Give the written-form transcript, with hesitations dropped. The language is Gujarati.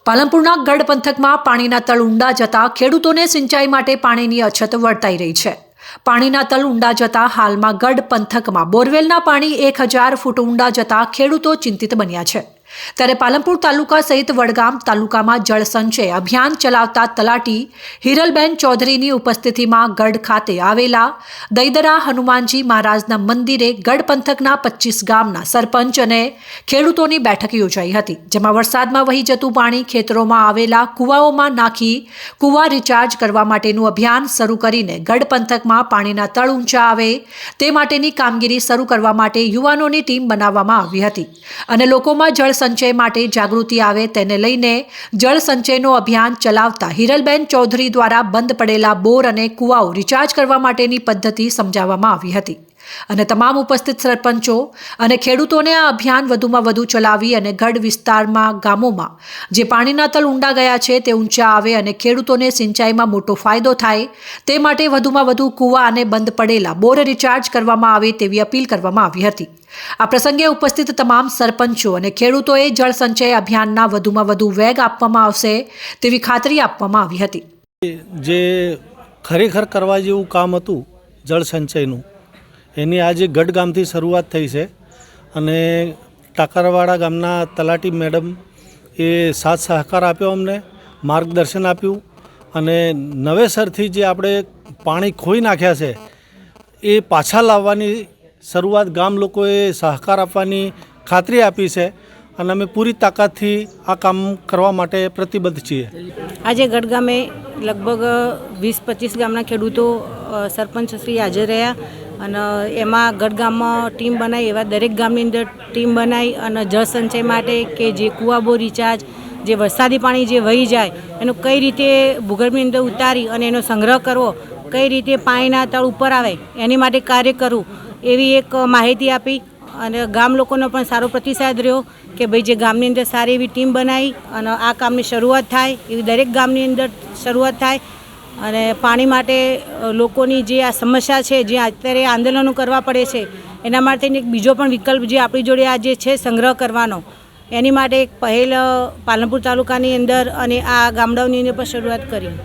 પાલનપુરના ગઢ પંથકમાં પાણીના તળ ઊંડા જતા ખેડૂતોને સિંચાઈ માટે પાણીની અછત વર્તાઈ રહી છે। પાણીના તળ ઊંડા જતા હાલમાં ગઢ પંથકમાં બોરવેલના પાણી 1000 ફૂટ ઊંડા જતા ખેડૂતો ચિંતિત બન્યા છે। ત્યારે પાલનપુર તાલુકા સહિત વડગામ તાલુકામાં જળ સંચય અભિયાન ચલાવતા તલાટી હિરલબેન ચૌધરીની ઉપસ્થિતિમાં ગઢ ખાતે આવેલા દૈદરા હનુમાનજી મહારાજના મંદિરે ગઢ પંથકના 25 ગામના સરપંચ અને ખેડૂતોની બેઠક યોજાઈ હતી, જેમાં વરસાદમાં વહી જતું પાણી ખેતરોમાં આવેલા કુવાઓમાં નાખી કુવા રિચાર્જ કરવા માટેનું અભિયાન શરૂ કરીને ગઢ પંથકમાં પાણીના તળ ઊંચા આવે તે માટેની કામગીરી શરૂ કરવા માટે યુવાનોની ટીમ બનાવવામાં આવી હતી અને લોકોમાં જળ સંચય માટે જાગૃતિ આવે તેને લઈને જળ સંચયનો અભિયાન ચલાવતા હિરલબેન ચૌધરી દ્વારા બંધ પડેલા બોર અને કુવાઓ રિચાર્જ કરવા માટેની પદ્ધતિ સમજાવવામાં આવી હતી અને તમામ ઉપસ્થિત સરપંચો અને ખેડૂતોને આ અભિયાન વધુમાં વધુ ચલાવી અને ગઢ વિસ્તારમાં ગામોમાં જે પાણીના તળ ઊંડા ગયા છે તે ઊંચા આવે અને ખેડૂતોને સિંચાઈમાં મોટો ફાયદો થાય તે માટે વધુમાં વધુ કુવા અને બંધ પડેલા બોર રિચાર્જ કરવામાં આવે તેવી અપીલ કરવામાં આવી હતી। આ પ્રસંગે ઉપસ્થિત તમામ સરપંચો અને ખેડૂતોએ જળ સંચય અભિયાનના વધુમાં વધુ વેગ આપવામાં આવશે તેવી ખાતરી આપવામાં આવી હતી। જે ખરેખર કરવા જેવું કામ હતું જળ સંચયનું એની આજે ગઢ ગામથી શરૂઆત થઈ છે અને ટાકરવાડા ગામના તલાટી મેડમ એ સાથ સહકાર આપ્યો, અમને માર્ગદર્શન આપ્યું અને નવેસરથી જે આપણે પાણી ખોઈ નાખ્યા છે એ પાછા લાવવાની શરૂઆત ગામ લોકોએ સહકાર આપવાની ખાતરી આપી છે અને અમે પૂરી તાકાતથી આ કામ કરવા માટે પ્રતિબદ્ધ છીએ। આજે ગઢ ગામે લગભગ 20-25 ગામના ખેડૂતો સરપંચશ્રી હાજર રહ્યા અને એમાં ગઢ ગામમાં ટીમ બનાવી, એવા દરેક ગામની અંદર ટીમ બનાવી અને જળ સંચય માટે કે જે કુવા બોર રિચાર્જ જે વરસાદી પાણી જે વહી જાય એનો કઈ રીતે ભૂગર્ભની અંદર ઉતારી અને એનો સંગ્રહ કરવો, કઈ રીતે પાણીના તળ ઉપર આવે એની માટે કાર્ય કરવું એવી એક માહિતી આપી અને ગામ લોકોનો પણ સારો પ્રતિસાદ રહ્યો કે ભાઈ જે ગામની અંદર સારી એવી ટીમ બનાવી અને આ કામની શરૂઆત થાય એવી દરેક ગામની અંદર શરૂઆત થાય અને પાણી માટે લોકોની જે આ સમસ્યા છે, જે અત્યારે આંદોલનો કરવા પડે છે એના માટે એક બીજો પણ વિકલ્પ જે આપણી જોડે આ જે છે સંગ્રહ કરવાનો, એની માટે એક પહેલ પાલનપુર તાલુકાની અંદર અને આ ગામડાઓની અંદર પણ શરૂઆત કરી।